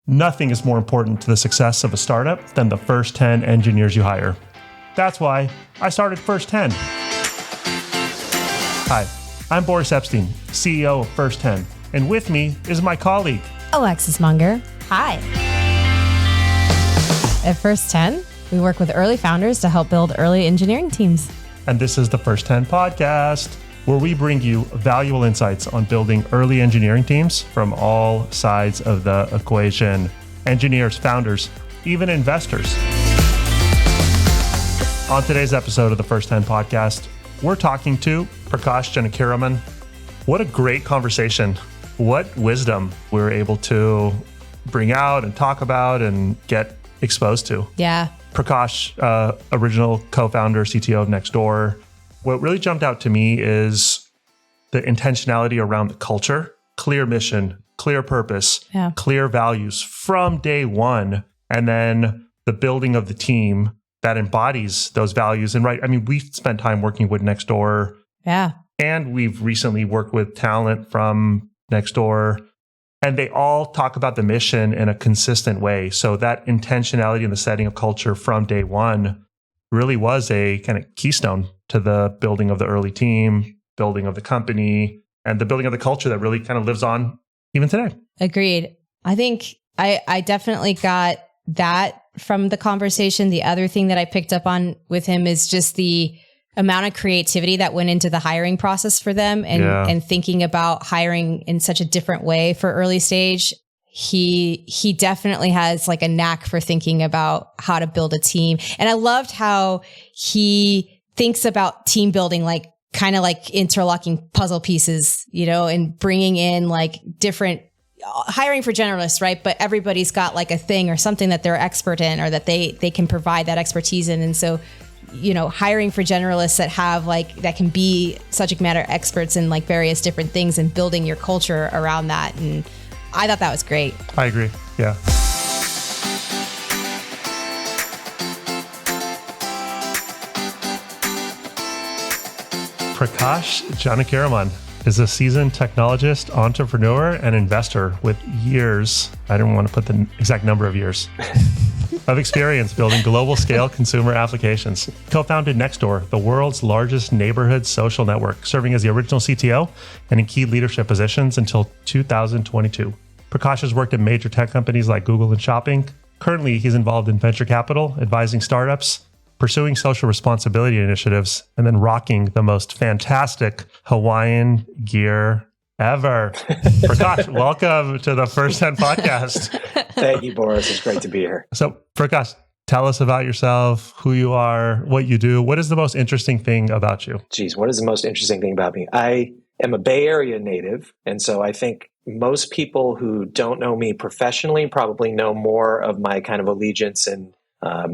Nothing is more important to the success of a startup than the first 10 engineers you hire. That's why I started First 10. Hi, I'm Boris Epstein, CEO of First 10, and with me is my colleague, Alexis Munger. Hi. At First 10, we work with early founders to help build early engineering teams. And this is the First 10 podcast, where we bring you valuable insights on building early engineering teams from all sides of the equation. Engineers, founders, even investors. On today's episode of the First 10 podcast, we're talking to Prakash Janakiraman. What a great conversation. What wisdom we were able to bring out and talk about and get exposed to. Yeah. Prakash, original co-founder, CTO of NextDoor. What really jumped out to me is the intentionality around the culture, clear mission, clear purpose, clear values from day one, and then the building of the team that embodies those values. And we've spent time working with NextDoor. Yeah. And we've recently worked with talent from NextDoor, and they all talk about the mission in a consistent way. So that intentionality in the setting of culture from day one really was a kind of keystone to the building of the early team, building of the company, and the building of the culture that really kind of lives on even today. Agreed. I think I definitely got that from the conversation. The other thing that I picked up on with him is just the amount of creativity that went into the hiring process for them and thinking about hiring in such a different way for early stage. He definitely has like a knack for thinking about how to build a team. And I loved how he thinks about team building, like kind of like interlocking puzzle pieces, and bringing in like different hiring for generalists, right? But everybody's got like a thing or something that they're expert in or that they can provide that expertise in. And so, hiring for generalists that can be subject matter experts in like various different things and building your culture around that. And I thought that was great. I agree. Yeah. Prakash Janakiraman is a seasoned technologist, entrepreneur, and investor with years, I don't want to put the exact number of years, of experience building global scale consumer applications. Co-founded NextDoor, the world's largest neighborhood social network, serving as the original CTO and in key leadership positions until 2022. Prakash has worked at major tech companies like Google and Shopping. Currently, he's involved in venture capital, advising startups, pursuing social responsibility initiatives, and then rocking the most fantastic Hawaiian gear ever. Prakash, welcome to the First 10 podcast. Thank you, Boris. It's great to be here. So, Prakash, tell us about yourself, who you are, what you do. What is the most interesting thing about you? Geez, what is the most interesting thing about me? I am a Bay Area native, and so I think most people who don't know me professionally probably know more of my kind of allegiance and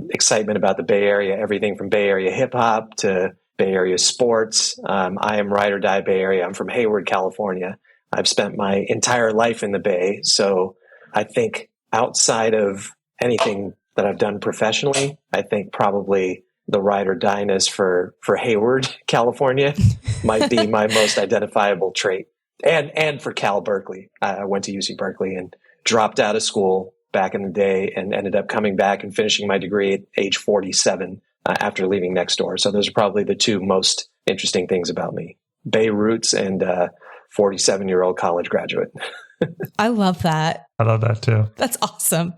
excitement about the Bay Area, everything from Bay Area hip hop to Bay Area sports. I am ride or die Bay Area. I'm from Hayward, California. I've spent my entire life in the Bay. So I think outside of anything that I've done professionally, I think probably the ride or die-ness for Hayward, California might be my most identifiable trait. And for Cal Berkeley. I went to UC Berkeley and dropped out of school back in the day and ended up coming back and finishing my degree at age 47 after leaving NextDoor. So those are probably the two most interesting things about me. Bay roots and 47-year-old college graduate. I love that. I love that too. That's awesome.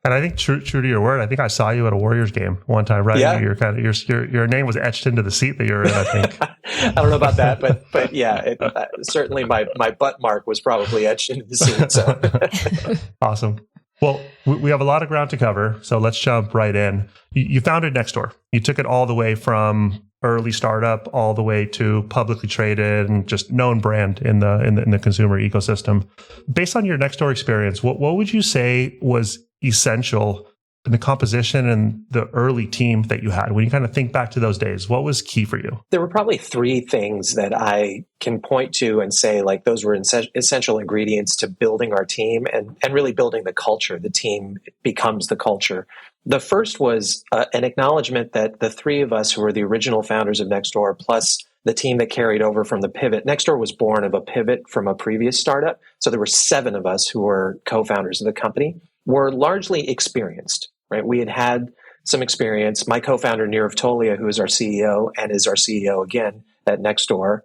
And I think true to your word, I think I saw you at a Warriors game one time, right? Yeah. Your name was etched into the seat that you were in, I think. I don't know about that, but yeah, certainly my butt mark was probably etched into the seat. So. Awesome. Well, we have a lot of ground to cover, so let's jump right in. You founded NextDoor. You took it all the way from early startup all the way to publicly traded and just known brand in the consumer ecosystem. Based on your NextDoor experience, what would you say was essential in the composition and the early team that you had? When you kind of think back to those days, what was key for you? There were probably three things that I can point to and say, like, those were essential ingredients to building our team and really building the culture. The team becomes the culture. The first was an acknowledgement that the three of us who were the original founders of NextDoor, plus the team that carried over from the pivot. NextDoor was born of a pivot from a previous startup. So there were 7 of us who were co-founders of the company. were largely experienced, right? We had some experience. My co-founder, Nirav Tolia, who is our CEO and is our CEO again at NextDoor,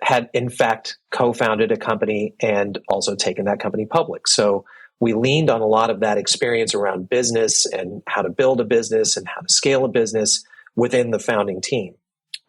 had in fact co-founded a company and also taken that company public. So we leaned on a lot of that experience around business and how to build a business and how to scale a business within the founding team.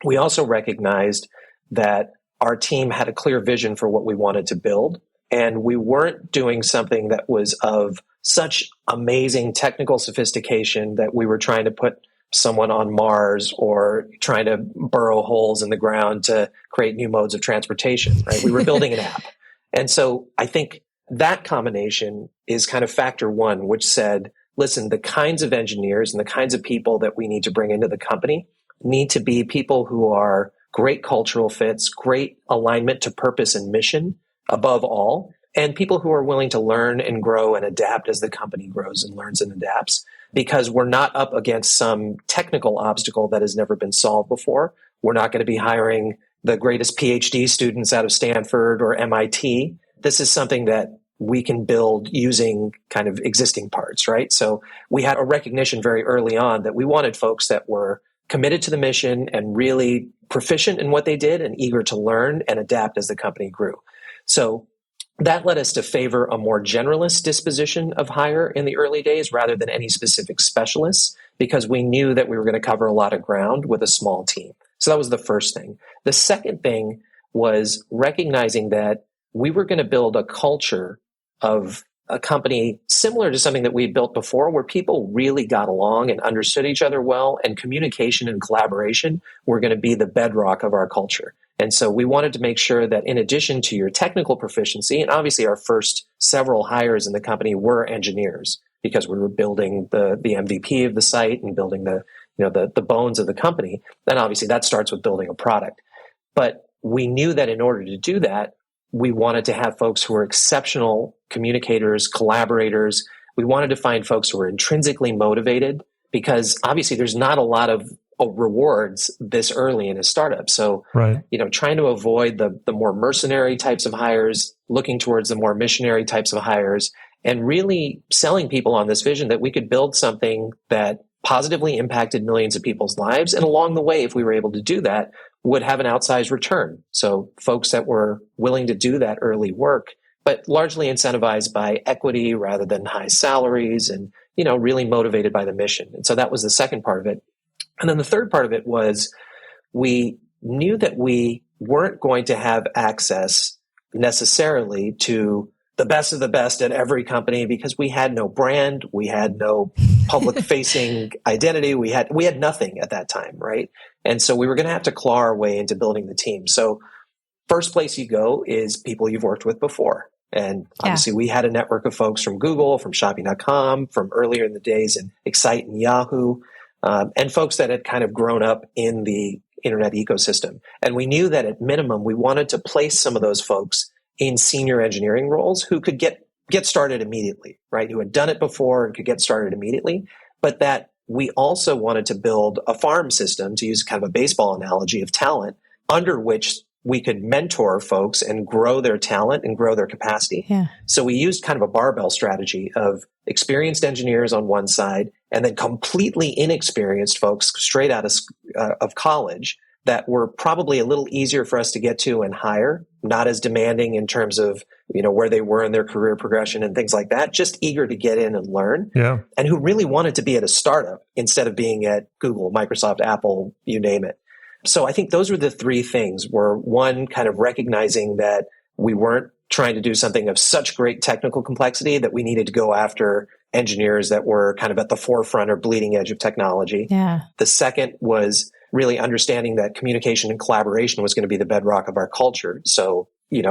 We also recognized that our team had a clear vision for what we wanted to build, and we weren't doing something that was of such amazing technical sophistication that we were trying to put someone on Mars or trying to burrow holes in the ground to create new modes of transportation, right? We were building an app. And so I think that combination is kind of factor one, which said, listen, the kinds of engineers and the kinds of people that we need to bring into the company need to be people who are great cultural fits, great alignment to purpose and mission above all, and people who are willing to learn and grow and adapt as the company grows and learns and adapts, because we're not up against some technical obstacle that has never been solved before. We're not going to be hiring the greatest PhD students out of Stanford or MIT. This is something that we can build using kind of existing parts, right? So we had a recognition very early on that we wanted folks that were committed to the mission and really proficient in what they did and eager to learn and adapt as the company grew. So that led us to favor a more generalist disposition of hire in the early days rather than any specific specialists, because we knew that we were going to cover a lot of ground with a small team. So that was the first thing. The second thing was recognizing that we were going to build a culture of a company similar to something that we had built before, where people really got along and understood each other well, and communication and collaboration were going to be the bedrock of our culture. And so we wanted to make sure that in addition to your technical proficiency, and obviously our first several hires in the company were engineers, because we were building the MVP of the site and building the bones of the company, then obviously that starts with building a product. But we knew that in order to do that, we wanted to have folks who were exceptional communicators, collaborators. We wanted to find folks who were intrinsically motivated, because obviously there's not a lot of rewards this early in a startup. So, right. Trying to avoid the more mercenary types of hires, looking towards the more missionary types of hires, and really selling people on this vision that we could build something that positively impacted millions of people's lives. And along the way, if we were able to do that, would have an outsized return. So folks that were willing to do that early work, but largely incentivized by equity rather than high salaries, and, really motivated by the mission. And so that was the second part of it. And then the third part of it was we knew that we weren't going to have access necessarily to the best of the best at every company, because we had no brand, we had no public facing identity, we had nothing at that time, right? And so we were going to have to claw our way into building the team. So first place you go is people you've worked with before. And obviously we had a network of folks from Google, from shopping.com, from earlier in the days in Excite and Yahoo, and folks that had kind of grown up in the internet ecosystem. And we knew that at minimum, we wanted to place some of those folks in senior engineering roles who could get started immediately, right? Who had done it before and could get started immediately, but that we also wanted to build a farm system, to use kind of a baseball analogy, of talent under which we could mentor folks and grow their talent and grow their capacity. Yeah. So we used kind of a barbell strategy of experienced engineers on one side and then completely inexperienced folks straight out of college that were probably a little easier for us to get to and hire, not as demanding in terms of, where they were in their career progression and things like that, just eager to get in and learn. Yeah. And who really wanted to be at a startup instead of being at Google, Microsoft, Apple, you name it. So I think those were the three things, were one, kind of recognizing that we weren't trying to do something of such great technical complexity that we needed to go after engineers that were kind of at the forefront or bleeding edge of technology. Yeah. The second was really understanding that communication and collaboration was going to be the bedrock of our culture. So,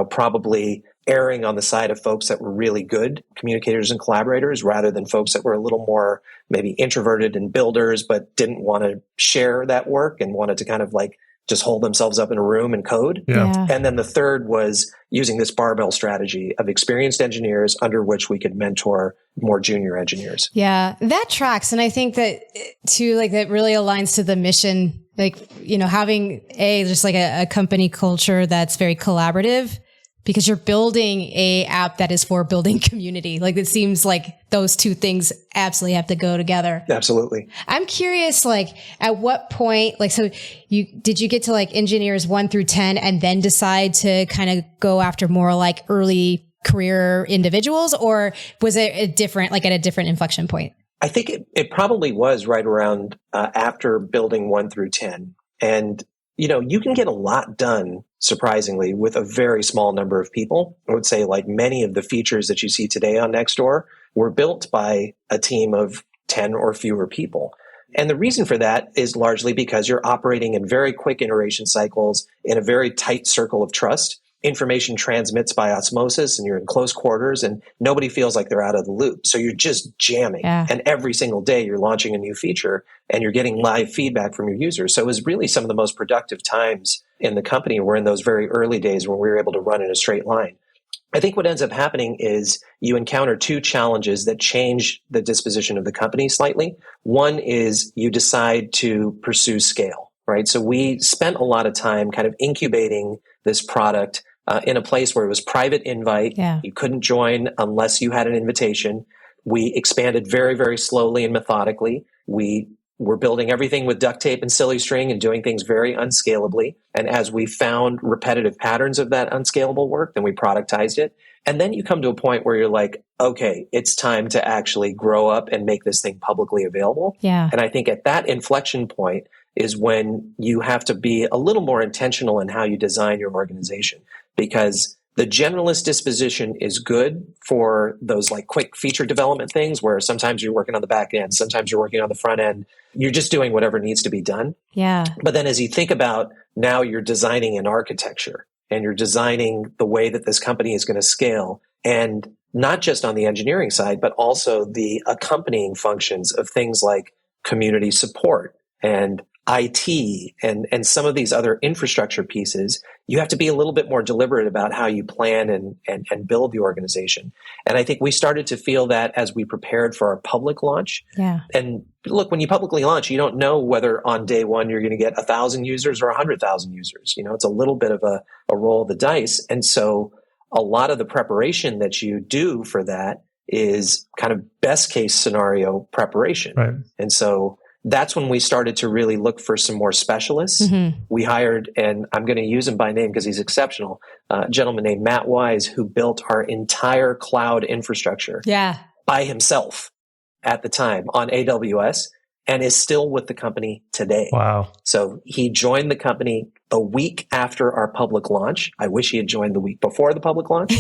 probably erring on the side of folks that were really good communicators and collaborators rather than folks that were a little more maybe introverted and builders, but didn't want to share that work and wanted to kind of like just hold themselves up in a room and code. Yeah. And then the third was using this barbell strategy of experienced engineers under which we could mentor more junior engineers. Yeah, that tracks. And I think that too, like that really aligns to the mission, like, having just like a company culture that's very collaborative, because you're building a app that is for building community. Like, it seems like those two things absolutely have to go together. Absolutely. I'm curious, like, at what point, like, so did you get to like engineers 1 through 10 and then decide to kind of go after more like early career individuals, or was it at a different inflection point? I think it probably was right around after building 1 through 10. And, you can get a lot done, surprisingly, with a very small number of people. I would say like many of the features that you see today on NextDoor were built by a team of 10 or fewer people. And the reason for that is largely because you're operating in very quick iteration cycles in a very tight circle of trust. Information transmits by osmosis and you're in close quarters and nobody feels like they're out of the loop. So you're just jamming. Yeah. And every single day you're launching a new feature and you're getting live feedback from your users. So it was really some of the most productive times in the company were in those very early days when we were able to run in a straight line. I think what ends up happening is you encounter two challenges that change the disposition of the company slightly. One is you decide to pursue scale, right? So we spent a lot of time kind of incubating this product in a place where it was private invite. Yeah. You couldn't join unless you had an invitation. We expanded very, very slowly and methodically. We were building everything with duct tape and silly string and doing things very unscalably. And as we found repetitive patterns of that unscalable work, then we productized it. And then you come to a point where you're like, okay, it's time to actually grow up and make this thing publicly available. Yeah. And I think at that inflection point is when you have to be a little more intentional in how you design your organization, because the generalist disposition is good for those like quick feature development things where sometimes you're working on the back end, sometimes you're working on the front end. You're just doing whatever needs to be done. Yeah. But then as you think about now you're designing an architecture and you're designing the way that this company is going to scale, and not just on the engineering side, but also the accompanying functions of things like community support and IT and some of these other infrastructure pieces, you have to be a little bit more deliberate about how you plan and build the organization. And I think we started to feel that as we prepared for our public launch. Yeah. And look, when you publicly launch, you don't know whether on day one you're going to get 1,000 users or 100,000 users. It's a little bit of a roll of the dice. And so a lot of the preparation that you do for that is kind of best case scenario preparation. Right. And so that's when we started to really look for some more specialists. Mm-hmm. We hired, and I'm going to use him by name because he's exceptional, a gentleman named Matt Wise, who built our entire cloud infrastructure by himself at the time on AWS and is still with the company today. Wow. So he joined the company a week after our public launch. I wish he had joined the week before the public launch.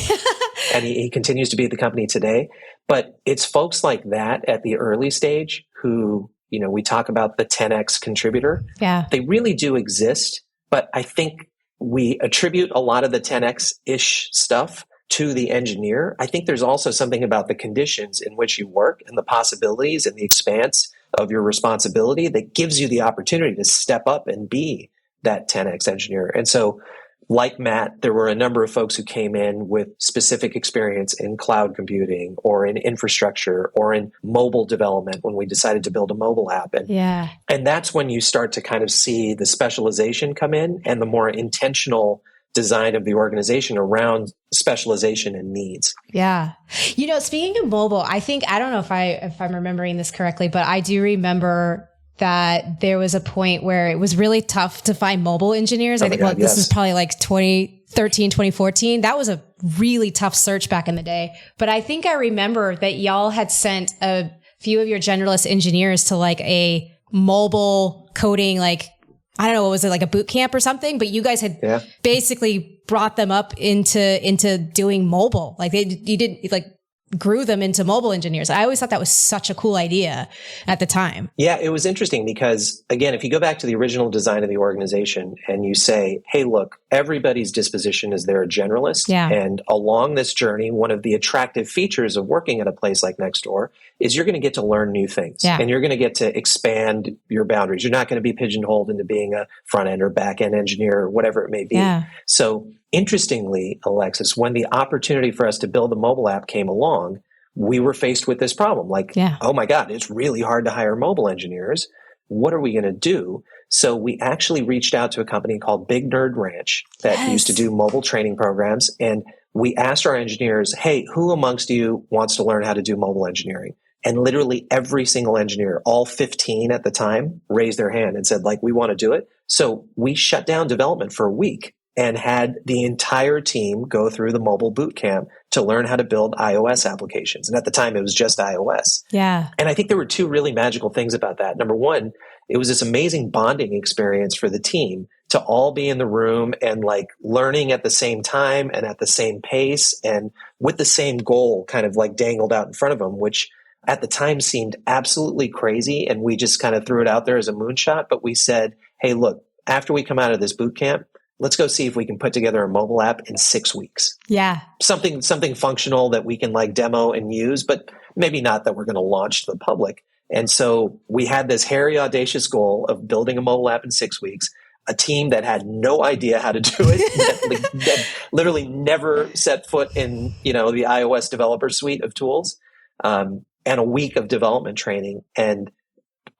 And he continues to be at the company today. But it's folks like that at the early stage who, we talk about the 10x contributor. Yeah. They really do exist, but I think we attribute a lot of the 10x-ish stuff to the engineer. I think there's also something about the conditions in which you work and the possibilities and the expanse of your responsibility that gives you the opportunity to step up and be that 10x engineer. And so, like Matt, there were a number of folks who came in with specific experience in cloud computing or in infrastructure or in mobile development when we decided to build a mobile app. And that's when you start to kind of see the specialization come in and the more intentional design of the organization around specialization and needs. Yeah. Speaking of mobile, I don't know if I'm remembering this correctly, but I do remember that there was a point where it was really tough to find mobile engineers. I think this is probably like 2013, 2014. That was a really tough search back in the day. But I think I remember that y'all had sent a few of your generalist engineers to like a mobile coding, like, I don't know, what was it, like a boot camp or something? But you guys had basically brought them up into doing mobile. Like you didn't like grew them into mobile engineers. I always thought that was such a cool idea at the time. Yeah, it was interesting because, again, if you go back to the original design of the organization and you say, hey, look, everybody's disposition is they're a generalist. Yeah. And along this journey, one of the attractive features of working at a place like NextDoor is you're going to get to learn new things. Yeah. And you're going to get to expand your boundaries. You're not going to be pigeonholed into being a front end or back end engineer or whatever it may be. Yeah. So interestingly, Alexis, when the opportunity for us to build a mobile app came along, we were faced with this problem. Like, oh my God, it's really hard to hire mobile engineers. what are we going to do? So we actually reached out to a company called Big Nerd Ranch that used to do mobile training programs. And we asked our engineers, hey, who amongst you wants to learn how to do mobile engineering? And literally every single engineer, all 15 at the time, raised their hand and said, like, we want to do it. So we shut down development for a week and had the entire team go through the mobile boot camp to learn how to build iOS applications. And at the time, it was just iOS. Yeah. And I think there were two really magical things about that. Number one, it was this amazing bonding experience for the team to all be in the room and like learning at the same time and at the same pace and with the same goal kind of like dangled out in front of them, which at the time seemed absolutely crazy. And we just kind of threw it out there as a moonshot. But we said, hey, look, after we come out of this boot camp, let's go see if we can put together a mobile app in 6 weeks. Yeah. Something functional that we can like demo and use, but maybe not that we're going to launch to the public. And so we had this hairy, audacious goal of building a mobile app in 6 weeks, a team that had no idea how to do it, that literally never set foot in, the iOS developer suite of tools, and a week of development training. And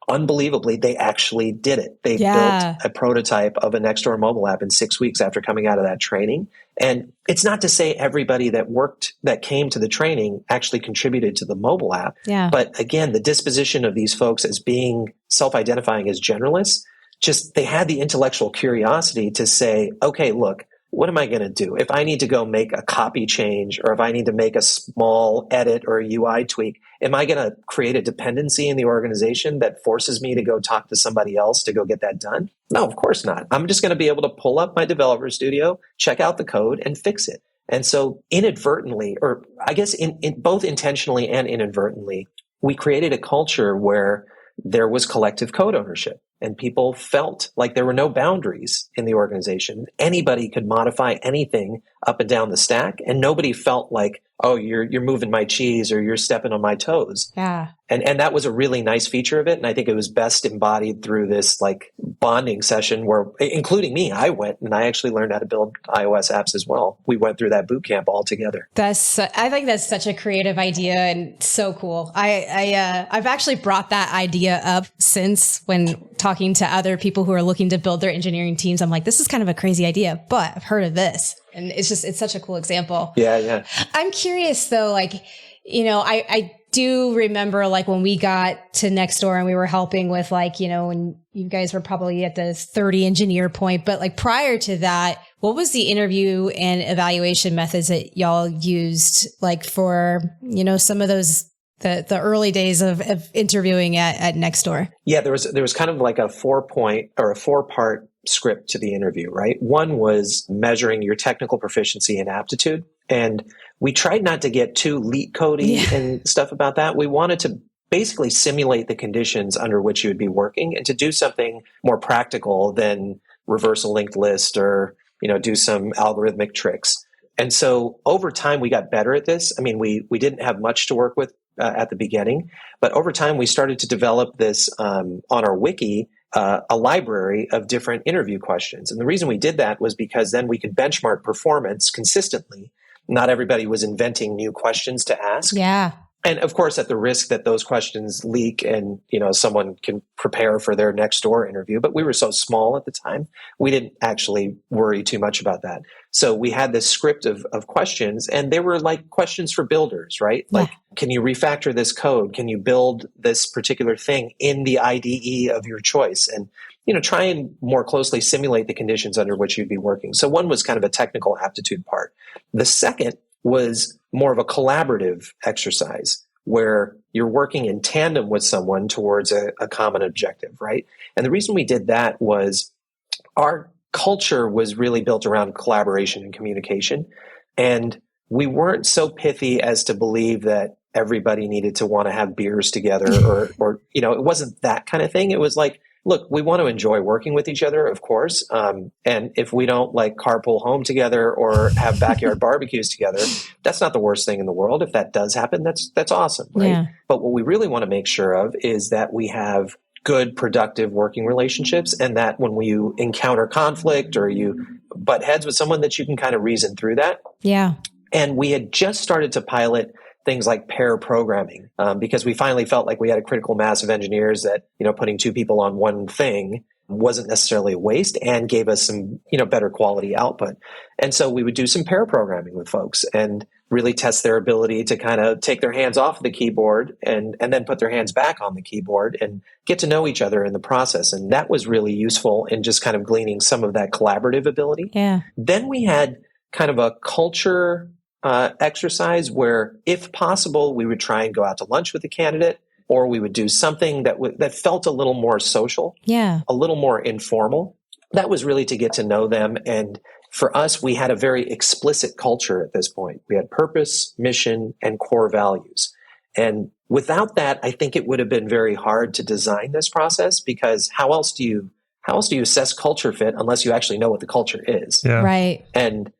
unbelievably, they actually did it. They built a prototype of a NextDoor mobile app in 6 weeks after coming out of that training. And it's not to say everybody that came to the training actually contributed to the mobile app. Yeah. But again, the disposition of these folks as being self-identifying as generalists, just they had the intellectual curiosity to say, okay, look, what am I going to do? If I need to go make a copy change or if I need to make a small edit or a UI tweak, am I going to create a dependency in the organization that forces me to go talk to somebody else to go get that done? No, of course not. I'm just going to be able to pull up my developer studio, check out the code and fix it. And so inadvertently, or I guess in both intentionally and inadvertently, we created a culture where there was collective code ownership. And people felt like there were no boundaries in the organization. Anybody could modify anything up and down the stack, and nobody felt like, oh, you're moving my cheese or you're stepping on my toes. Yeah. And that was a really nice feature of it. And I think it was best embodied through this like bonding session where, including me, I went and I actually learned how to build iOS apps as well. We went through that boot camp all together. I think that's such a creative idea and so cool. I've actually brought that idea up since when talking to other people who are looking to build their engineering teams. I'm like, this is kind of a crazy idea, but I've heard of this. And it's such a cool example. Yeah. I'm curious though, like, I do remember like when we got to NextDoor and we were helping with like, when you guys were probably at the 30 engineer point, but like prior to that, what was the interview and evaluation methods that y'all used like for, some of those the early days of interviewing at NextDoor? Yeah, there was kind of like a 4-point or a 4-part script to the interview, right? One was measuring your technical proficiency and aptitude. And we tried not to get too leet codey and stuff about that. We wanted to basically simulate the conditions under which you would be working and to do something more practical than reverse a linked list or, do some algorithmic tricks. And so over time, we got better at this. I mean, we didn't have much to work with at the beginning, but over time, we started to develop this on our wiki, a library of different interview questions. And the reason we did that was because then we could benchmark performance consistently. Not everybody was inventing new questions to ask. Yeah. And of course, at the risk that those questions leak and, someone can prepare for their NextDoor interview. But we were so small at the time, we didn't actually worry too much about that. So we had this script of questions, and they were like questions for builders, right? Yeah. Like, can you refactor this code? Can you build this particular thing in the IDE of your choice? And, try and more closely simulate the conditions under which you'd be working. So one was kind of a technical aptitude part. The second was more of a collaborative exercise where you're working in tandem with someone towards a common objective, right? And the reason we did that was our culture was really built around collaboration and communication. And we weren't so pithy as to believe that everybody needed to want to have beers together or it wasn't that kind of thing. It was like, look, we want to enjoy working with each other, of course. And if we don't like carpool home together or have backyard barbecues together, that's not the worst thing in the world. If that does happen, that's awesome, right? Yeah. But what we really want to make sure of is that we have good, productive working relationships, and that when you encounter conflict or you butt heads with someone, that you can kind of reason through that. Yeah. And we had just started to pilot things like pair programming, because we finally felt like we had a critical mass of engineers that, putting two people on one thing wasn't necessarily a waste and gave us some, better quality output. And so we would do some pair programming with folks and really test their ability to kind of take their hands off the keyboard and then put their hands back on the keyboard and get to know each other in the process. And that was really useful in just kind of gleaning some of that collaborative ability. Yeah. Then we had kind of a culture exercise where, if possible, we would try and go out to lunch with the candidate, or we would do something that felt a little more social, a little more informal. That was really to get to know them. And for us, we had a very explicit culture at this point. We had purpose, mission, and core values. And without that, I think it would have been very hard to design this process, because how else do you assess culture fit unless you actually know what the culture is? Yeah. Right. And,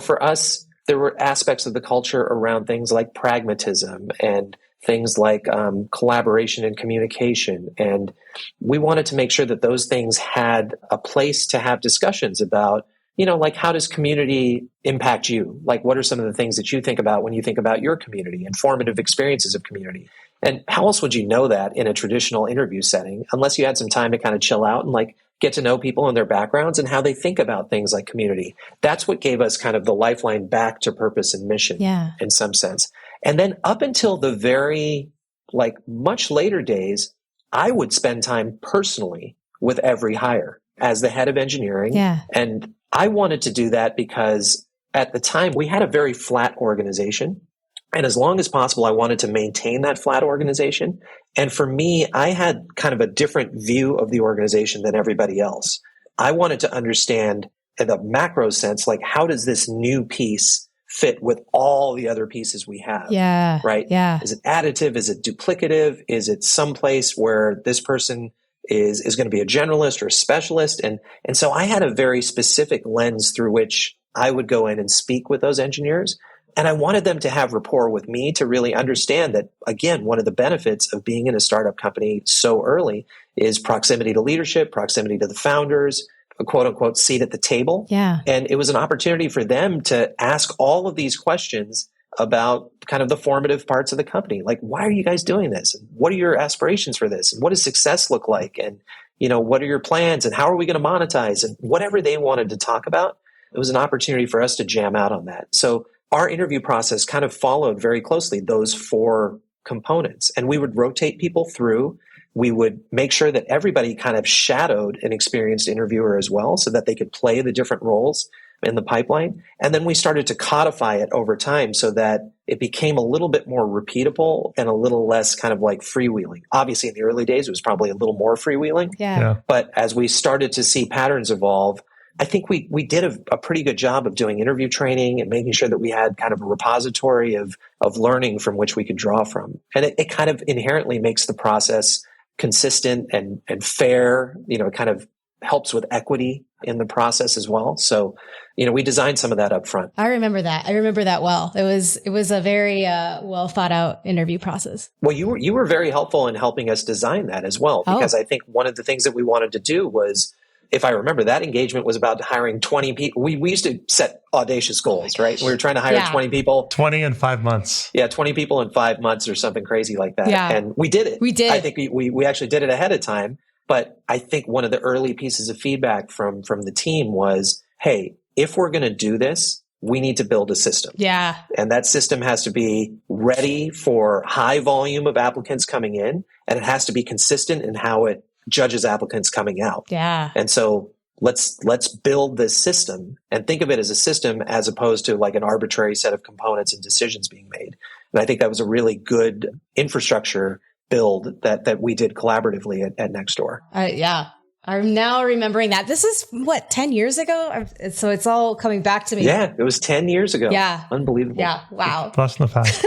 for us, there were aspects of the culture around things like pragmatism and things like collaboration and communication. And we wanted to make sure that those things had a place to have discussions about, like, how does community impact you? Like, what are some of the things that you think about when you think about your community and formative experiences of community? And how else would you know that in a traditional interview setting, unless you had some time to kind of chill out and get to know people and their backgrounds and how they think about things like community? That's what gave us kind of the lifeline back to purpose and mission in some sense. And then up until the very, much later days, I would spend time personally with every hire as the head of engineering. Yeah. And I wanted to do that because at the time we had a very flat organization. And as long as possible, I wanted to maintain that flat organization. And for me, I had kind of a different view of the organization than everybody else. I wanted to understand in the macro sense, how does this new piece fit with all the other pieces we have? Yeah. Right? Yeah. Is it additive? Is it duplicative? Is it someplace where this person is going to be a generalist or a specialist? And so I had a very specific lens through which I would go in and speak with those engineers. And I wanted them to have rapport with me to really understand that, again, one of the benefits of being in a startup company so early is proximity to leadership, proximity to the founders, a quote unquote seat at the table. Yeah. And it was an opportunity for them to ask all of these questions about kind of the formative parts of the company. Like, why are you guys doing this? And what are your aspirations for this? And what does success look like? And, what are your plans? And how are we going to monetize? And whatever they wanted to talk about, it was an opportunity for us to jam out on that. So our interview process kind of followed very closely those 4 components. And we would rotate people through. We would make sure that everybody kind of shadowed an experienced interviewer as well, so that they could play the different roles in the pipeline. And then we started to codify it over time so that it became a little bit more repeatable and a little less kind of like freewheeling. Obviously, in the early days, it was probably a little more freewheeling. Yeah. But as we started to see patterns evolve, I think we did a pretty good job of doing interview training and making sure that we had kind of a repository of learning from which we could draw from. And it kind of inherently makes the process consistent and fair. It kind of helps with equity in the process as well. So, we designed some of that up front. I remember that. I remember that well. It was a very well thought out interview process. Well, you were very helpful in helping us design that as well, because I think one of the things that we wanted to do was, if I remember, that engagement was about hiring 20 people. We used to set audacious goals, right? We were trying to hire 20 people. 20 in 5 months. Yeah, 20 people in 5 months or something crazy like that. Yeah. And we did it. We did. I think we actually did it ahead of time. But I think one of the early pieces of feedback from the team was, hey, if we're going to do this, we need to build a system. Yeah. And that system has to be ready for high volume of applicants coming in, and it has to be consistent in how it judges applicants coming out. Yeah. And so let's build this system and think of it as a system as opposed to like an arbitrary set of components and decisions being made. And I think that was a really good infrastructure build that we did collaboratively at NextDoor. Yeah. I'm now remembering that. This is 10 years ago? So it's all coming back to me. Yeah, it was 10 years ago. Yeah. Unbelievable. Yeah. Wow. Blast in the past.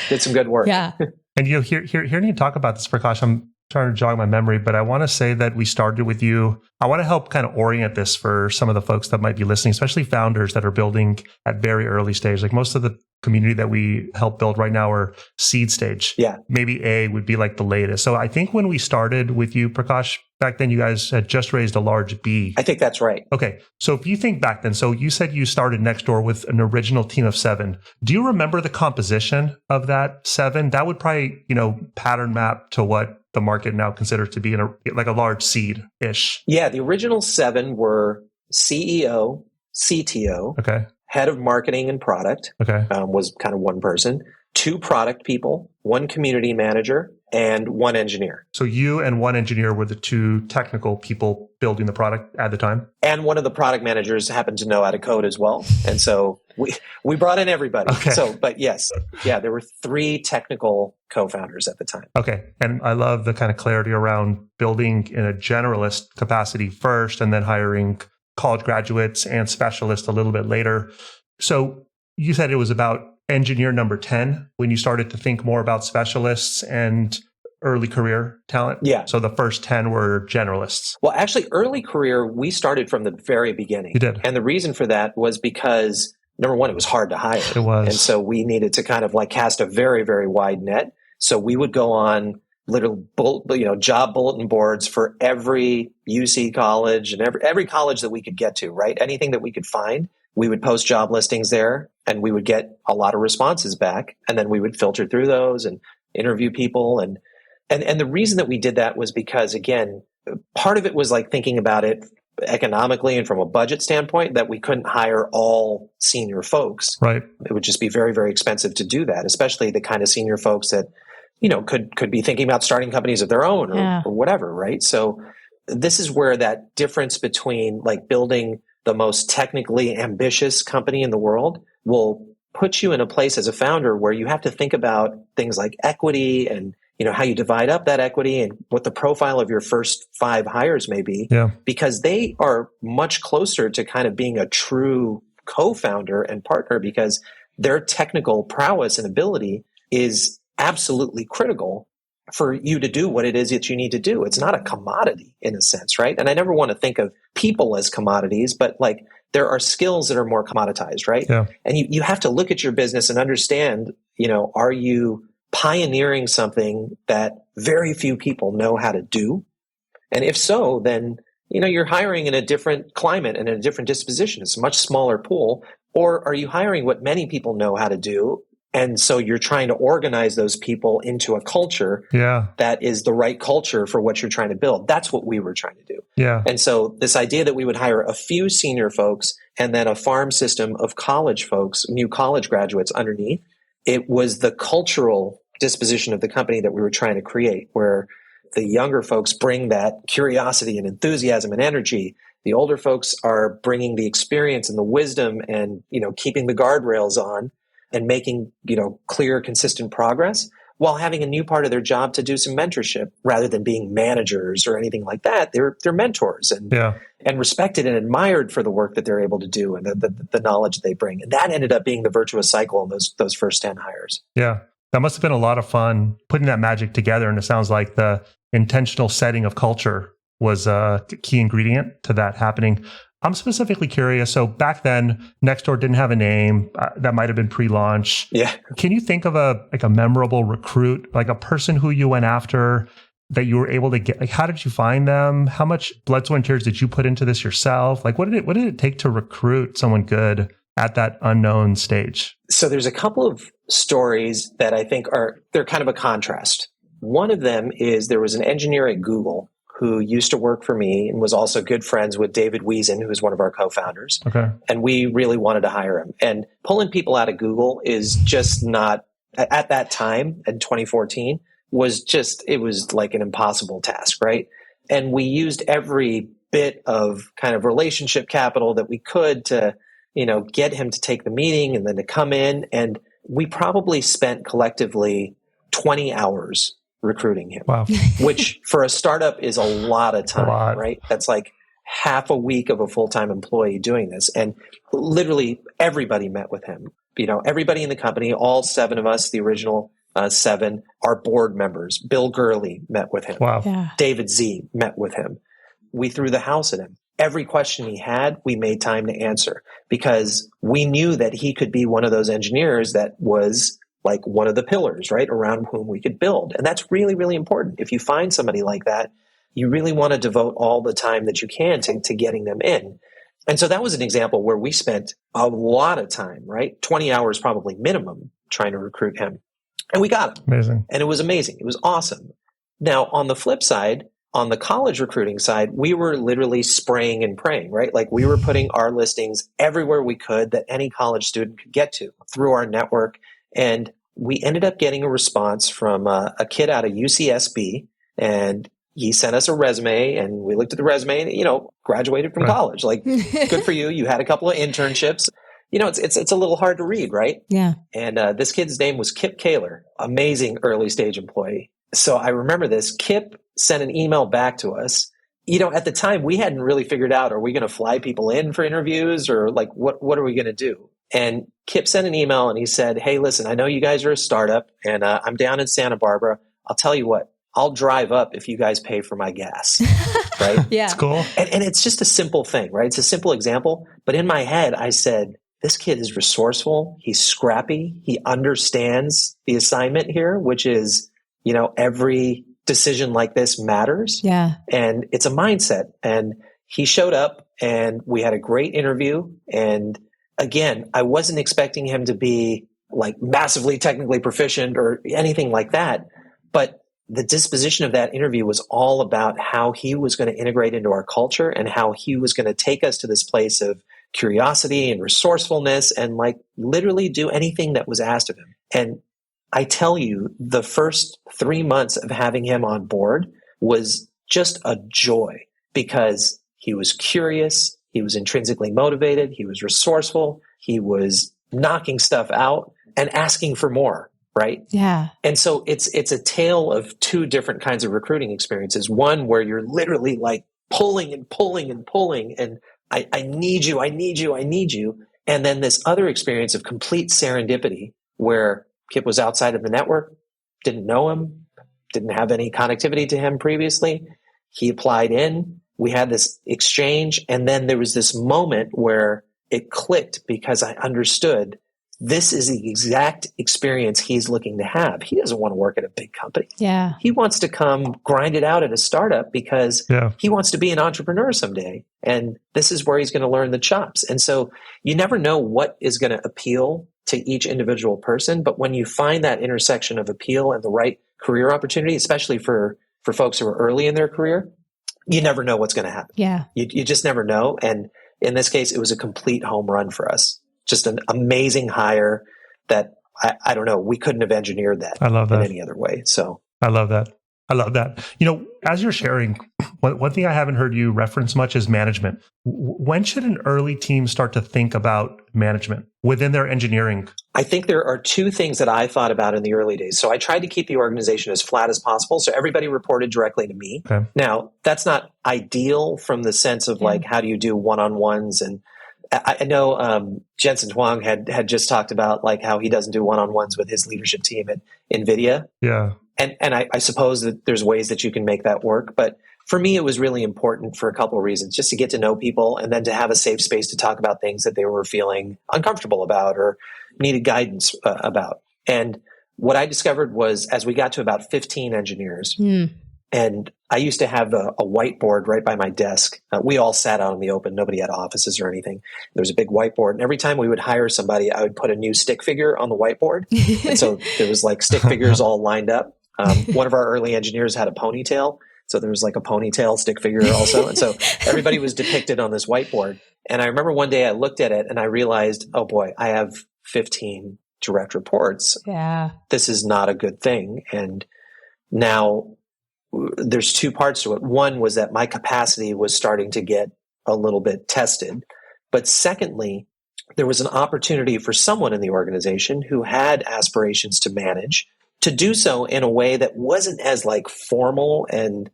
Did some good work. Yeah. And hearing you talk about this, Prakash, I'm trying to jog my memory, but I want to say that we started with you. I want to help kind of orient this for some of the folks that might be listening, especially founders that are building at very early stage. Like most of the community that we help build right now are seed stage. Yeah. Maybe A would be like the latest. So I think when we started with you, Prakash, back then you guys had just raised a large B. I think that's right. Okay. So if you think back then, so you said you started NextDoor with an original team of 7. Do you remember the composition of that 7? That would probably, pattern map to what the market now considers to be like a large seed-ish. Yeah, the original 7 were CEO, CTO, okay, head of marketing and product, okay, was kind of one person, 2 product people, 1 community manager, and 1 engineer. So you and 1 engineer were the 2 technical people building the product at the time? And one of the product managers happened to know how to code as well. And so we brought in everybody. Okay. But yes, there were 3 technical co-founders at the time. Okay. And I love the kind of clarity around building in a generalist capacity first and then hiring college graduates and specialists a little bit later. So you said it was about engineer number 10 when you started to think more about specialists and early career talent? Yeah. So the first 10 were generalists. Well, actually, early career, we started from the very beginning. You did. And the reason for that was because, number one, it was hard to hire. It was. And so we needed to kind of like cast a very, very wide net. So we would go on little job bulletin boards for every UC college and every college that we could get to, right? Anything that we could find. We would post job listings there and we would get a lot of responses back. And then we would filter through those and interview people. And the reason that we did that was because, again, part of it was like thinking about it economically and from a budget standpoint that we couldn't hire all senior folks. Right. It would just be very, very expensive to do that, especially the kind of senior folks that, could be thinking about starting companies of their own or whatever. Right. So this is where that difference between like building the most technically ambitious company in the world will put you in a place as a founder where you have to think about things like equity and, how you divide up that equity and what the profile of your first 5 hires may be, because they are much closer to kind of being a true co-founder and partner because their technical prowess and ability is absolutely critical for you to do what it is that you need to do. It's not a commodity in a sense, right? And I never want to think of people as commodities, but like there are skills that are more commoditized, right? Yeah. And you have to look at your business and understand, are you pioneering something that very few people know how to do? And if so, then, you're hiring in a different climate and in a different disposition. It's a much smaller pool. Or are you hiring what many people know how to do? And so you're trying to organize those people into a culture that is the right culture for what you're trying to build. That's what we were trying to do. Yeah. And so this idea that we would hire a few senior folks and then a farm system of college folks, new college graduates underneath, it was the cultural disposition of the company that we were trying to create, where the younger folks bring that curiosity and enthusiasm and energy. The older folks are bringing the experience and the wisdom and, keeping the guardrails on and making, clear, consistent progress while having a new part of their job to do some mentorship rather than being managers or anything like that. They're mentors and respected and admired for the work that they're able to do and the knowledge they bring. And that ended up being the virtuous cycle in those first 10 hires. Yeah. That must have been a lot of fun putting that magic together. And it sounds like the intentional setting of culture was a key ingredient to that happening. I'm specifically curious. So back then, NextDoor didn't have a name. That might have been pre-launch. Yeah. Can you think of a memorable recruit, like a person who you went after that you were able to get? Like, how did you find them? How much blood, sweat, and tears did you put into this yourself? Like, what did it take to recruit someone good at that unknown stage? So there's a couple of stories that I think they're kind of a contrast. One of them is there was an engineer at Google who used to work for me and was also good friends with David Wiesen, who was one of our co-founders. Okay. And we really wanted to hire him. And pulling people out of Google is just not, at that time in 2014, it was like an impossible task, right? And we used every bit of kind of relationship capital that we could to, get him to take the meeting and then to come in. And we probably spent collectively 20 hours recruiting him, wow. Which for a startup is a lot of time, right? That's like half a week of a full-time employee doing this. And literally everybody met with him. Everybody in the company, all 7 of us, the original 7, are board members. Bill Gurley met with him. Wow. Yeah. David Z met with him. We threw the house at him. Every question he had, we made time to answer because we knew that he could be one of those engineers that was like one of the pillars, right, around whom we could build. And that's really, really important. If you find somebody like that, you really want to devote all the time that you can to getting them in. And so that was an example where we spent a lot of time, right? 20 hours probably minimum trying to recruit him. And we got him. Amazing. And it was amazing. It was awesome. Now, on the flip side, on the college recruiting side, we were literally spraying and praying, right? Like we were putting our listings everywhere we could that any college student could get to through our network. And we ended up getting a response from a kid out of UCSB, and he sent us a resume, and we looked at the resume and, graduated from college. Like, good for you. You had a couple of internships. It's a little hard to read, right? Yeah. And this kid's name was Kip Kaler, amazing early stage employee. So I remember this. Kip sent an email back to us. At the time, we hadn't really figured out, are we going to fly people in for interviews, or like, what are we going to do? And Kip sent an email and he said, hey, listen, I know you guys are a startup, and I'm down in Santa Barbara. I'll tell you what, I'll drive up if you guys pay for my gas. Right? Yeah. It's cool. And it's just a simple thing, right? It's a simple example. But in my head, I said, this kid is resourceful. He's scrappy. He understands the assignment here, which is, every decision like this matters. Yeah. And it's a mindset. And he showed up and we had a great interview. And again, I wasn't expecting him to be like massively technically proficient or anything like that. But the disposition of that interview was all about how he was going to integrate into our culture and how he was going to take us to this place of curiosity and resourcefulness and like literally do anything that was asked of him. And I tell you, the first 3 months of having him on board was just a joy because he was curious. He was intrinsically motivated. He was resourceful. He was knocking stuff out and asking for more. Right? Yeah. And so it's a tale of two different kinds of recruiting experiences. One where you're literally like pulling and pulling and pulling and I need you, I need you, I need you. And then this other experience of complete serendipity where Kip was outside of the network, didn't know him, didn't have any connectivity to him previously. He applied in, we had this exchange, and then there was this moment where it clicked because I understood this is the exact experience he's looking to have. He doesn't want to work at a big company. Yeah. He wants to come grind it out at a startup because he wants to be an entrepreneur someday. And this is where he's going to learn the chops. And so you never know what is going to appeal to each individual person. But when you find that intersection of appeal and the right career opportunity, especially for folks who are early in their career, you never know what's going to happen. Yeah. You just never know. And in this case, it was a complete home run for us. Just an amazing hire that I don't know. We couldn't have engineered that I love that. in any other way. So I love that. I love that. As you're sharing, one thing I haven't heard you reference much is management. When should an early team start to think about management within their engineering? I think there are two things that I thought about in the early days. So I tried to keep the organization as flat as possible. So everybody reported directly to me. Okay. Now, that's not ideal from the sense of like, how do you do one-on-ones? And I know Jensen Huang had just talked about like how he doesn't do one-on-ones with his leadership team at NVIDIA. Yeah. And I suppose that there's ways that you can make that work. But for me, it was really important for a couple of reasons, just to get to know people and then to have a safe space to talk about things that they were feeling uncomfortable about or needed guidance about. And what I discovered was as we got to about 15 engineers, and I used to have a whiteboard right by my desk. We all sat out in the open. Nobody had offices or anything. There was a big whiteboard. And every time we would hire somebody, I would put a new stick figure on the whiteboard. And so there was like stick figures all lined up. One of our early engineers had a ponytail. So there was like a ponytail stick figure also. And so everybody was depicted on this whiteboard. And I remember one day I looked at it and I realized, oh boy, I have 15 direct reports. Yeah. This is not a good thing. And now there's two parts to it. One was that my capacity was starting to get a little bit tested. But secondly, there was an opportunity for someone in the organization who had aspirations to manage to do so in a way that wasn't as like formal and,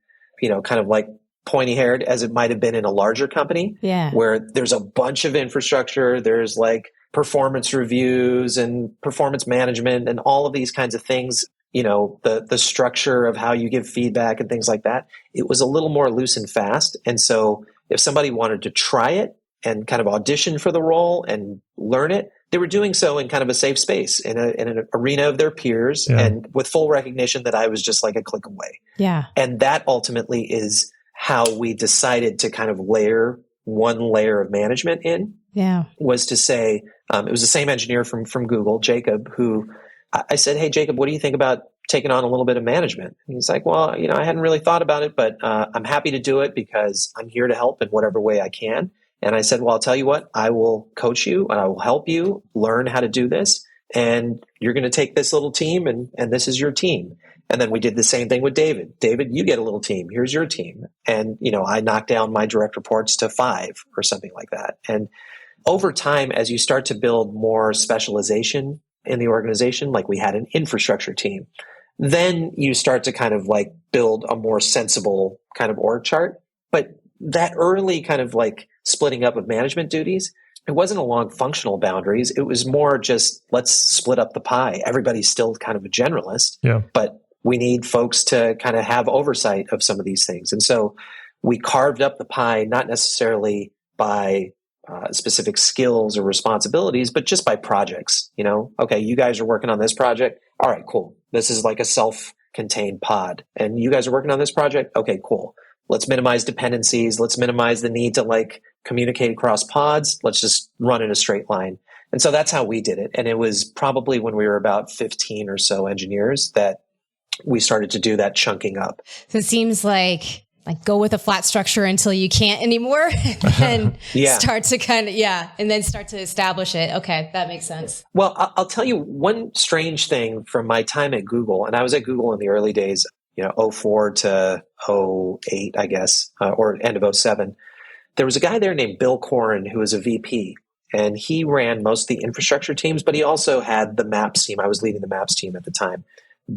kind of like pointy haired as it might have been in a larger company. Yeah. Where there's a bunch of infrastructure. There's like performance reviews and performance management and all of these kinds of things. The structure of how you give feedback and things like that. It was a little more loose and fast. And so if somebody wanted to try it and kind of audition for the role and learn it, they were doing so in kind of a safe space in an arena of their peers and with full recognition that I was just like a click away. Yeah. And that ultimately is how we decided to kind of layer one layer of management in. Yeah. Was to say, it was the same engineer from Google, Jacob, who I said, hey, Jacob, what do you think about taking on a little bit of management? And he's like, well, I hadn't really thought about it, but I'm happy to do it because I'm here to help in whatever way I can. And I said, well, I'll tell you what, I will coach you and I will help you learn how to do this. And you're going to take this little team and this is your team. And then we did the same thing with David. David, you get a little team. Here's your team. And, I knocked down my direct reports to 5 or something like that. And over time, as you start to build more specialization in the organization, like we had an infrastructure team, then you start to kind of like build a more sensible kind of org chart. But that early kind of like splitting up of management duties, it wasn't along functional boundaries. It was more just, let's split up the pie. Everybody's still kind of a generalist, but we need folks to kind of have oversight of some of these things. And so we carved up the pie, not necessarily by specific skills or responsibilities, but just by projects. Okay, you guys are working on this project. All right, cool. This is like a self-contained pod. And you guys are working on this project. Okay, cool. Let's minimize dependencies. Let's minimize the need to like communicate across pods. Let's just run in a straight line. And so that's how we did it. And it was probably when we were about 15 or so engineers that we started to do that chunking up. So it seems like go with a flat structure until you can't anymore and start to and then start to establish it. Okay, that makes sense. Well, I'll tell you one strange thing from my time at Google, and I was at Google in the early days, 04 to 08, I guess, or end of 07. There was a guy there named Bill Corin who was a VP, and he ran most of the infrastructure teams, but he also had the Maps team. I was leading the Maps team at the time.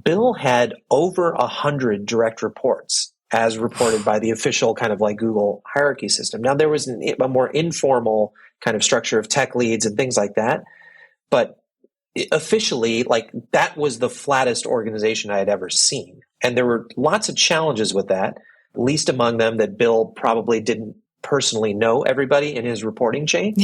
Bill had over 100 direct reports, as reported by the official kind of like Google hierarchy system. Now, there was a more informal kind of structure of tech leads and things like that. But officially, like that was the flattest organization I had ever seen. And there were lots of challenges with that, least among them that Bill probably didn't personally know everybody in his reporting chain.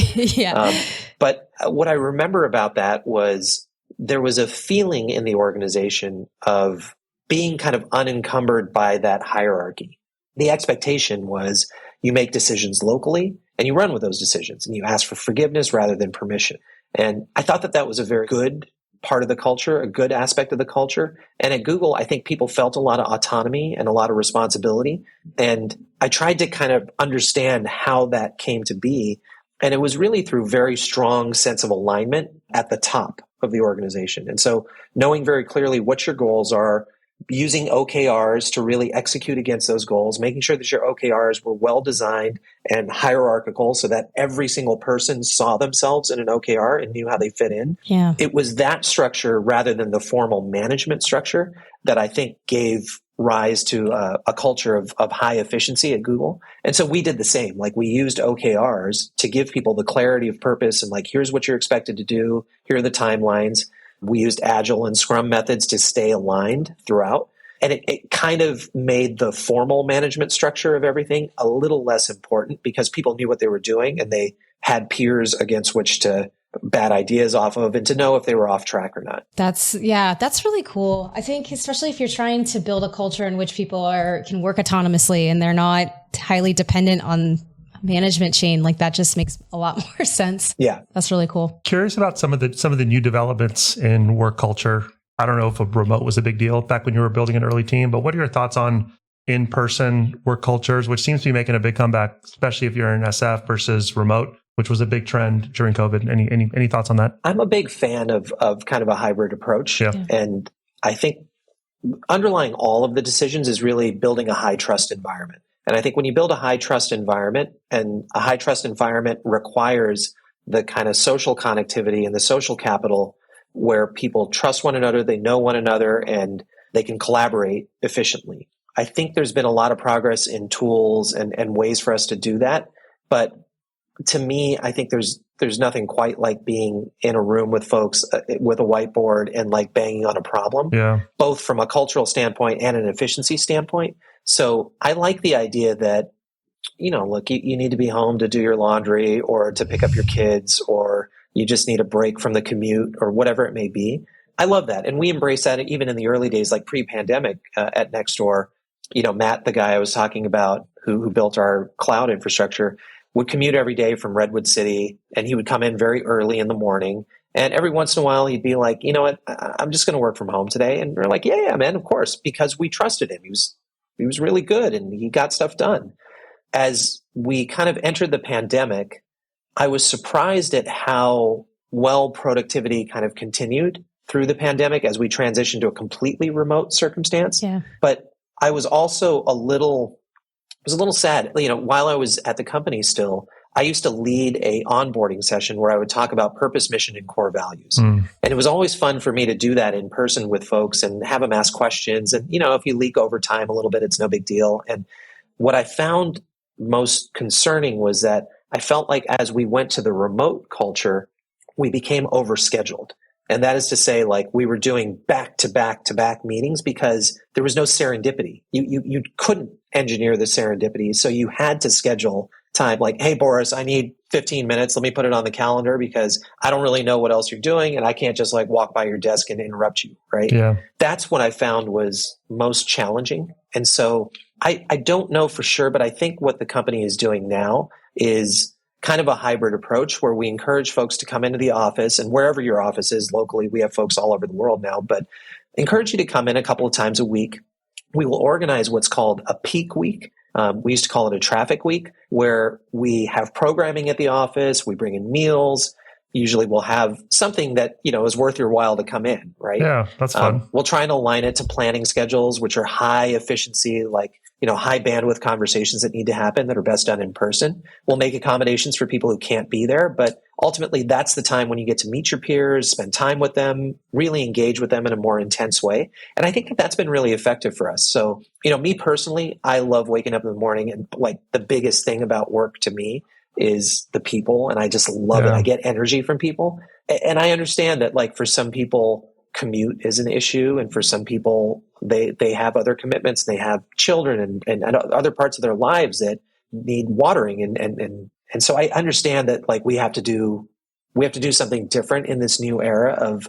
But what I remember about that was there was a feeling in the organization of being kind of unencumbered by that hierarchy. The expectation was you make decisions locally and you run with those decisions and you ask for forgiveness rather than permission. And I thought that was a very good part of the culture, a good aspect of the culture. And at Google, I think people felt a lot of autonomy and a lot of responsibility. And I tried to kind of understand how that came to be. And it was really through very strong sense of alignment at the top of the organization. And so knowing very clearly what your goals are, using OKRs to really execute against those goals, making sure that your OKRs were well designed and hierarchical so that every single person saw themselves in an OKR and knew how they fit in. Yeah. It was that structure rather than the formal management structure that I think gave rise to a culture of high efficiency at Google. And so we did the same. Like we used OKRs to give people the clarity of purpose and like, here's what you're expected to do. Here are the timelines. We used Agile and Scrum methods to stay aligned throughout. And it kind of made the formal management structure of everything a little less important because people knew what they were doing and they had peers against which to bad ideas off of and to know if they were off track or not. That's really cool. I think especially if you're trying to build a culture in which people can work autonomously and they're not highly dependent on management chain, like that just makes a lot more sense. Yeah. That's really cool. Curious about some of the new developments in work culture. I don't know if a remote was a big deal back when you were building an early team, but what are your thoughts on in-person work cultures, which seems to be making a big comeback, especially if you're in SF versus remote, which was a big trend during COVID. Any thoughts on that? I'm a big fan of kind of a hybrid approach. Yeah. And I think underlying all of the decisions is really building a high trust environment. And I think when you build a high trust environment, and a high trust environment requires the kind of social connectivity and the social capital where people trust one another, they know one another, and they can collaborate efficiently. I think there's been a lot of progress in tools and ways for us to do that. But to me, I think there's nothing quite like being in a room with folks with a whiteboard and like banging on a problem, both from a cultural standpoint and an efficiency standpoint. So I like the idea that, look, you need to be home to do your laundry or to pick up your kids, or you just need a break from the commute or whatever it may be. I love that. And we embrace that even in the early days, like pre-pandemic at NextDoor. Matt, the guy I was talking about who built our cloud infrastructure, would commute every day from Redwood City, and he would come in very early in the morning. And every once in a while, he'd be like, you know what, I'm just going to work from home today. And we're like, yeah, man, of course, because we trusted him. He was really good and he got stuff done. As we kind of entered the pandemic, I was surprised at how well productivity kind of continued through the pandemic as we transitioned to a completely remote circumstance. Yeah. But I was also a little sad. While I was at the company still, I used to lead a onboarding session where I would talk about purpose, mission, and core values. And it was always fun for me to do that in person with folks and have them ask questions. And, if you leak over time a little bit, it's no big deal. And what I found most concerning was that I felt like as we went to the remote culture, we became overscheduled. And that is to say, like, we were doing back to back to back meetings because there was no serendipity. You couldn't engineer the serendipity. So you had to schedule time like, hey, Boris, I need 15 minutes. Let me put it on the calendar because I don't really know what else you're doing. And I can't just like walk by your desk and interrupt you. Right. Yeah. That's what I found was most challenging. And so I don't know for sure, but I think what the company is doing now is kind of a hybrid approach where we encourage folks to come into the office, and wherever your office is locally, we have folks all over the world now, but encourage you to come in a couple of times a week. We will organize what's called a peak week. We used to call it a traffic week, where we have programming at the office. We bring in meals. Usually we'll have something that, is worth your while to come in, right? Yeah, that's fun. We'll try and align it to planning schedules, which are high efficiency, like, high bandwidth conversations that need to happen that are best done in person. We'll make accommodations for people who can't be there, but ultimately that's the time when you get to meet your peers, spend time with them, really engage with them in a more intense way. And I think that that's been really effective for us. So, me personally, I love waking up in the morning, and like the biggest thing about work to me is the people. And I just love it. I get energy from people. And I understand that, like, for some people, commute is an issue. And for some people, they have other commitments. They have children and other parts of their lives that need watering. And so I understand that, like, we have to do something different in this new era of,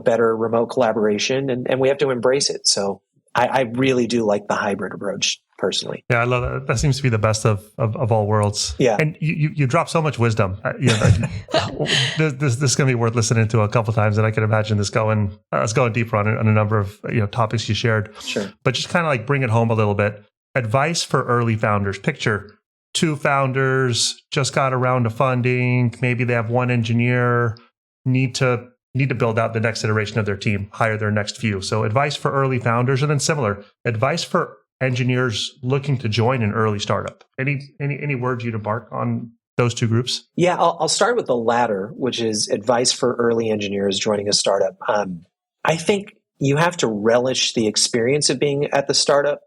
better remote collaboration, and we have to embrace it. So I really do like the hybrid approach personally. Yeah, I love that. That seems to be the best of all worlds. Yeah. And you drop so much wisdom. This is going to be worth listening to a couple of times, and I can imagine this going deeper on a number of topics you shared. Sure. But just kind of like bring it home a little bit. Advice for early founders. Picture 2 founders just got a round of funding. Maybe they have 1 engineer, need to build out the next iteration of their team, hire their next few. So advice for early founders, and then similar advice for engineers looking to join an early startup. Any words you'd embark on those 2 groups? Yeah, I'll start with the latter, which is advice for early engineers joining a startup. I think you have to relish the experience of being at the startup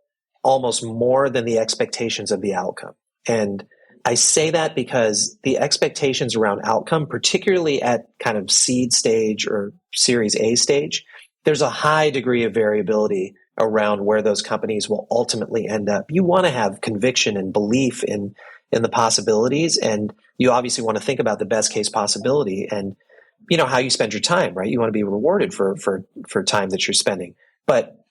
almost more than the expectations of the outcome. And I say that because the expectations around outcome, particularly at kind of seed stage or Series A stage, there's a high degree of variability around where those companies will ultimately end up. You want to have conviction and belief in the possibilities, and you obviously want to think about the best case possibility and how you spend your time, right? You want to be rewarded for time that you're spending. But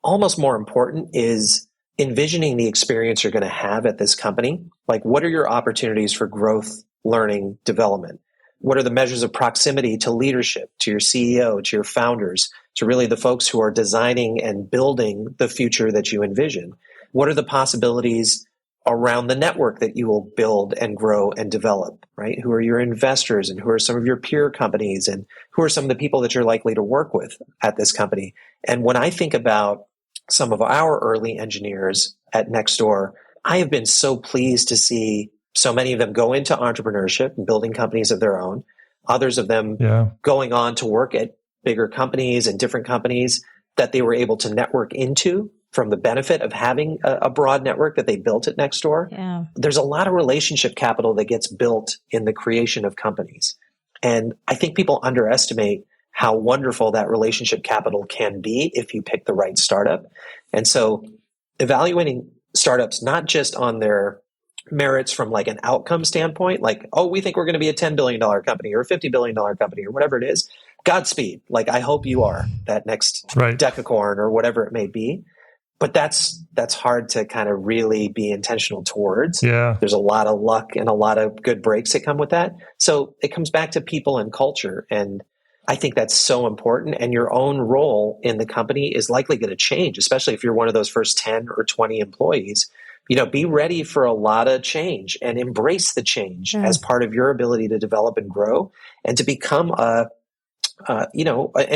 almost more important is envisioning the experience you're going to have at this company. Like, what are your opportunities for growth, learning, development? What are the measures of proximity to leadership, to your CEO, to your founders, to really the folks who are designing and building the future that you envision? What are the possibilities around the network that you will build and grow and develop, right? Who are your investors, and who are some of your peer companies, and who are some of the people that you're likely to work with at this company? And when I think about some of our early engineers at NextDoor, I have been so pleased to see so many of them go into entrepreneurship and building companies of their own. Others of them going on to work at bigger companies and different companies that they were able to network into from the benefit of having a broad network that they built at NextDoor. Yeah. There's a lot of relationship capital that gets built in the creation of companies. And I think people underestimate how wonderful that relationship capital can be if you pick the right startup. And so evaluating startups, not just on their merits from like an outcome standpoint, like, oh, we think we're going to be a $10 billion company or a $50 billion company or whatever it is. Godspeed. Like, I hope you are that next decacorn or whatever it may be. But that's that's hard to kind of really be intentional towards. Yeah. There's a lot of luck and a lot of good breaks that come with that. So it comes back to people and culture. And I think that's so important. And your own role in the company is likely going to change, especially if you're one of those first 10 or 20 employees. Be ready for a lot of change and embrace the change as part of your ability to develop and grow and to become an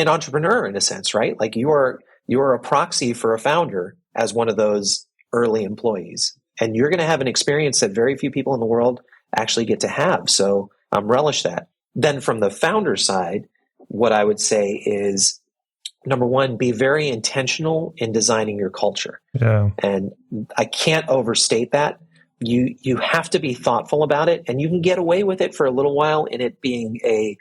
entrepreneur in a sense, right? Like you're a proxy for a founder as one of those early employees. And you're going to have an experience that very few people in the world actually get to have. So relish that. Then from the founder side, what I would say is, number one, be very intentional in designing your culture. Yeah. And I can't overstate that. You have to be thoughtful about it, and you can get away with it for a little while in it being a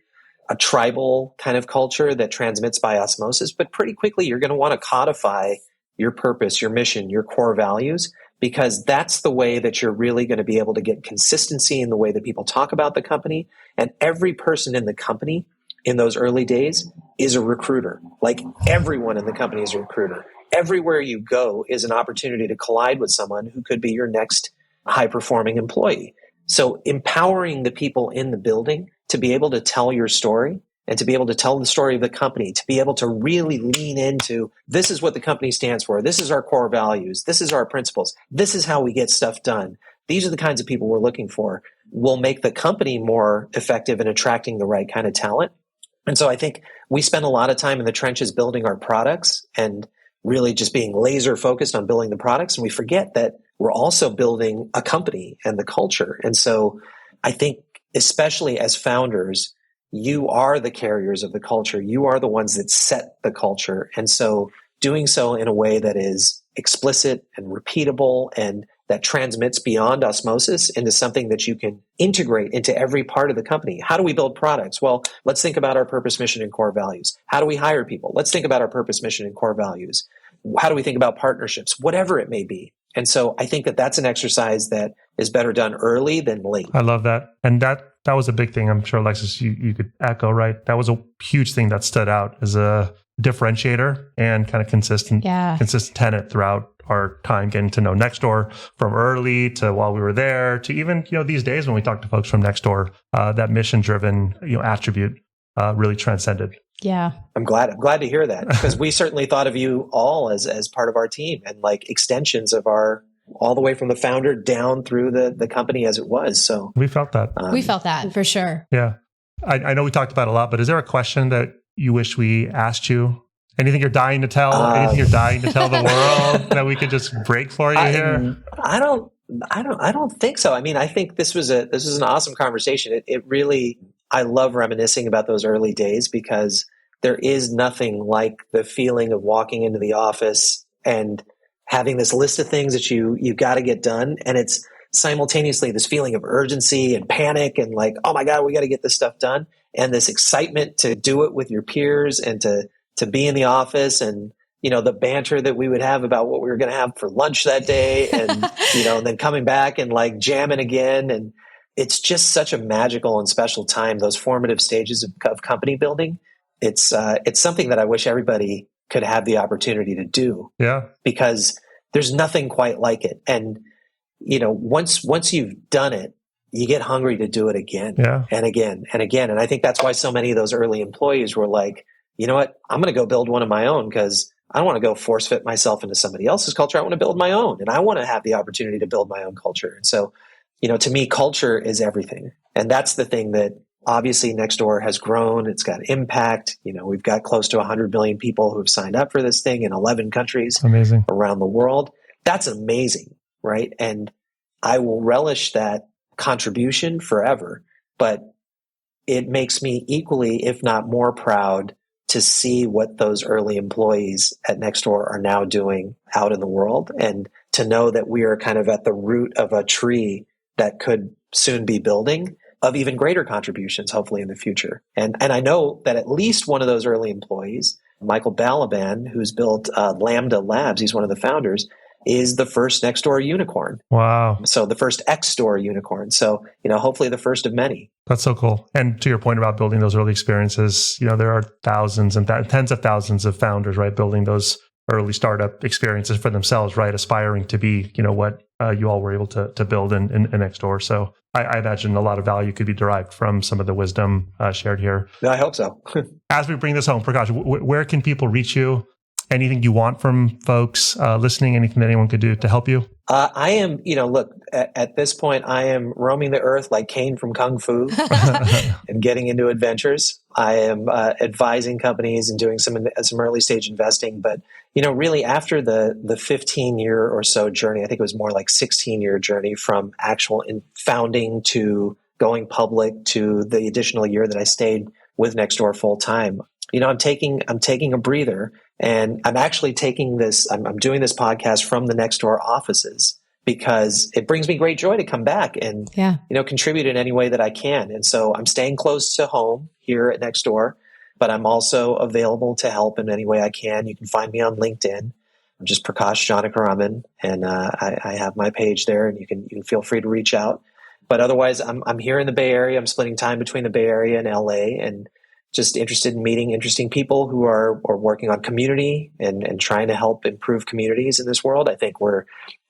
tribal kind of culture that transmits by osmosis. But pretty quickly, you're going to want to codify your purpose, your mission, your core values, because that's the way that you're really going to be able to get consistency in the way that people talk about the company. And every person in the company in those early days is a recruiter. Like everyone in the company is a recruiter. Everywhere you go is an opportunity to collide with someone who could be your next high-performing employee. So empowering the people in the building to be able to tell your story and to be able to tell the story of the company, to be able to really lean into, this is what the company stands for. This is our core values. This is our principles. This is how we get stuff done. These are the kinds of people we're looking for. Will make the company more effective in attracting the right kind of talent. And so I think we spend a lot of time in the trenches building our products and really just being laser focused on building the products. And we forget that we're also building a company and the culture. And so I think, especially as founders, you are the carriers of the culture. You are the ones that set the culture. And so doing so in a way that is explicit and repeatable and that transmits beyond osmosis into something that you can integrate into every part of the company. How do we build products? Well, let's think about our purpose, mission, and core values. How do we hire people? Let's think about our purpose, mission, and core values. How do we think about partnerships? Whatever it may be. And so I think that that's an exercise that is better done early than late. I love that. And that was a big thing. I'm sure, Alexis, you could echo, right? That was a huge thing that stood out as a differentiator and kind of consistent tenet throughout our time getting to know NextDoor, from early to while we were there to even, these days when we talk to folks from NextDoor, that mission-driven, attribute really transcended. Yeah. I'm glad to hear that, because we certainly thought of you all as part of our team and like extensions of all the way from the founder down through the company as it was. So we felt that. We felt that for sure. Yeah. I know we talked about it a lot, but is there a question that you wish we asked you? Anything you're dying to tell? Anything you're dying to tell the world that we could just break for you here? I don't think so. I mean, I think this was an awesome conversation. It really, I love reminiscing about those early days, because there is nothing like the feeling of walking into the office and having this list of things that you got to get done, and it's simultaneously this feeling of urgency and panic and like, oh my God, we got to get this stuff done, and this excitement to do it with your peers and to be in the office, and the banter that we would have about what we were going to have for lunch that day, and and then coming back and like jamming again. And it's just such a magical and special time, those formative stages of company building. It's something that I wish everybody could have the opportunity to do. Yeah. Because there's nothing quite like it. And once you've done it, you get hungry to do it again and again and again. And I think that's why so many of those early employees were like, you know what, I'm going to go build one of my own, because I don't want to go force fit myself into somebody else's culture. I want to build my own, and I want to have the opportunity to build my own culture. And so, to me, culture is everything. And that's the thing that obviously NextDoor has grown. It's got impact. We've got close to 100 million people who have signed up for this thing in 11 countries around the world. That's amazing, right? And I will relish that contribution forever. But it makes me equally, if not more proud, to see what those early employees at NextDoor are now doing out in the world, and to know that we are kind of at the root of a tree that could soon be building of even greater contributions, hopefully in the future. And I know that at least one of those early employees, Michael Balaban, who's built Lambda Labs, he's one of the founders, is the first NextDoor unicorn. Wow. So the first XDoor unicorn. So, hopefully the first of many. That's so cool. And to your point about building those early experiences, there are thousands and tens of thousands of founders, right? Building those early startup experiences for themselves, right? Aspiring to be, what you all were able to build in NextDoor. So I imagine a lot of value could be derived from some of the wisdom shared here. No, I hope so. As we bring this home, Prakash, where can people reach you? Anything you want from folks listening? Anything that anyone could do to help you? I am, look, at this point, I am roaming the earth like Kane from Kung Fu and getting into adventures. I am advising companies and doing some early stage investing. But, really after the 15-year or so journey, I think it was more like 16-year journey from actual founding to going public to the additional year that I stayed with NextDoor full time. I'm taking a breather, and I'm actually taking this. I'm doing this podcast from the NextDoor offices because it brings me great joy to come back and contribute in any way that I can. And so I'm staying close to home here at NextDoor, but I'm also available to help in any way I can. You can find me on LinkedIn. I'm just Prakash Janakiraman, and I have my page there, and you can feel free to reach out. But otherwise, I'm here in the Bay Area. I'm splitting time between the Bay Area and LA, and just interested in meeting interesting people who are working on community and trying to help improve communities in this world. I think we're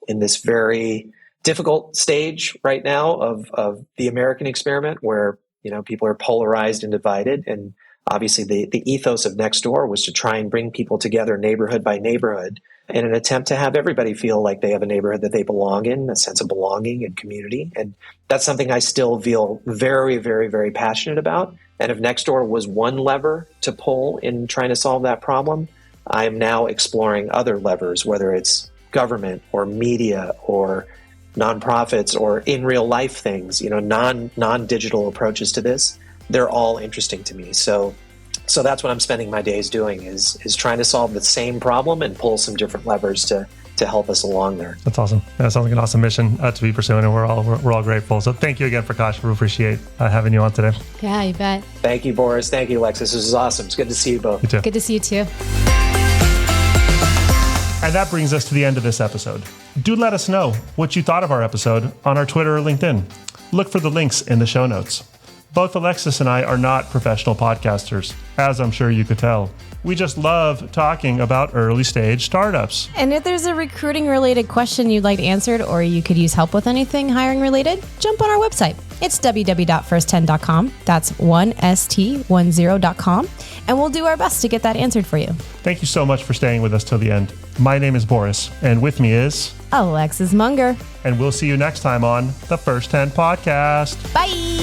in this very difficult stage right now of the American experiment where, people are polarized and divided. And obviously the ethos of NextDoor was to try and bring people together neighborhood by neighborhood in an attempt to have everybody feel like they have a neighborhood that they belong in, a sense of belonging and community. And that's something I still feel very, very, very passionate about. And if NextDoor was one lever to pull in trying to solve that problem, I am now exploring other levers, whether it's government or media or nonprofits or in real life things, non-digital approaches to this. They're all interesting to me. So that's what I'm spending my days doing is trying to solve the same problem and pull some different levers to help us along there. That's awesome. That sounds like an awesome mission to be pursuing, and we're all grateful. So thank you again, Prakash. We appreciate having you on today. Yeah, you bet. Thank you, Boris. Thank you, Alexis. This is awesome. It's good to see you both. You too. Good to see you too. And that brings us to the end of this episode. Do let us know what you thought of our episode on our Twitter or LinkedIn. Look for the links in the show notes. Both Alexis and I are not professional podcasters, as I'm sure you could tell. We just love talking about early stage startups. And if there's a recruiting related question you'd like answered, or you could use help with anything hiring related, jump on our website. It's www.first10.com. That's 1st10.com. And we'll do our best to get that answered for you. Thank you so much for staying with us till the end. My name is Boris, and with me is Alexis Munger. And we'll see you next time on the First 10 Podcast. Bye.